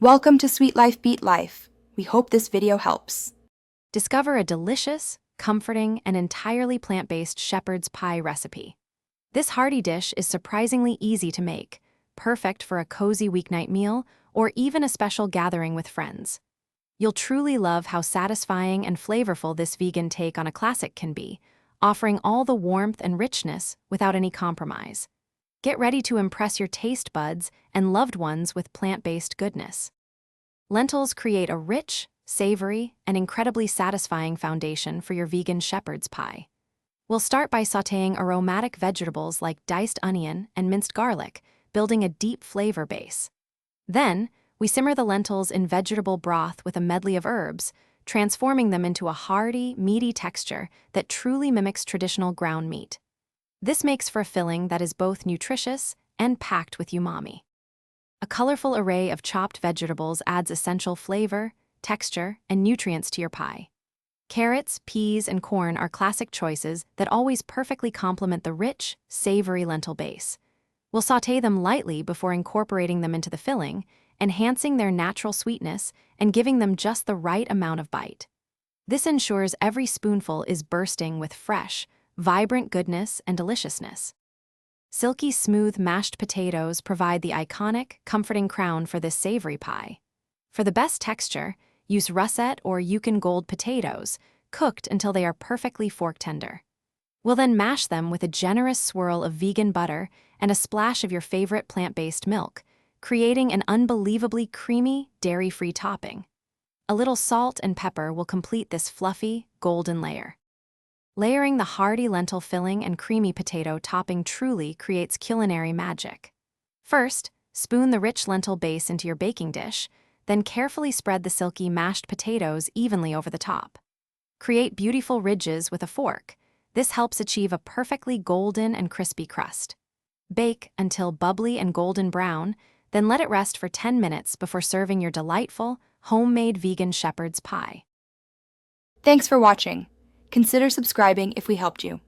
Welcome to Sweet Life Beat Life. We hope this video helps. Discover a delicious, comforting, and entirely plant-based shepherd's pie recipe. This hearty dish is surprisingly easy to make, perfect for a cozy weeknight meal or even a special gathering with friends. You'll truly love how satisfying and flavorful this vegan take on a classic can be, offering all the warmth and richness without any compromise. Get ready to impress your taste buds and loved ones with plant-based goodness. Lentils create a rich, savory, and incredibly satisfying foundation for your vegan shepherd's pie. We'll start by sautéing aromatic vegetables like diced onion and minced garlic, building a deep flavor base. Then, we simmer the lentils in vegetable broth with a medley of herbs, transforming them into a hearty, meaty texture that truly mimics traditional ground meat. This makes for a filling that is both nutritious and packed with umami. A colorful array of chopped vegetables adds essential flavor, texture, and nutrients to your pie. Carrots, peas, and corn are classic choices that always perfectly complement the rich, savory lentil base. We'll sauté them lightly before incorporating them into the filling, enhancing their natural sweetness and giving them just the right amount of bite. This ensures every spoonful is bursting with fresh, vibrant goodness and deliciousness. Silky smooth mashed potatoes provide the iconic, comforting crown for this savory pie. For the best texture, use russet or Yukon Gold potatoes, cooked until they are perfectly fork tender. We'll then mash them with a generous swirl of vegan butter and a splash of your favorite plant-based milk, creating an unbelievably creamy, dairy-free topping. A little salt and pepper will complete this fluffy, golden layer. Layering the hearty lentil filling and creamy potato topping truly creates culinary magic. First, spoon the rich lentil base into your baking dish, then carefully spread the silky mashed potatoes evenly over the top. Create beautiful ridges with a fork. This helps achieve a perfectly golden and crispy crust. Bake until bubbly and golden brown, then let it rest for 10 minutes before serving your delightful, homemade vegan shepherd's pie. Thanks for watching. Consider subscribing if we helped you.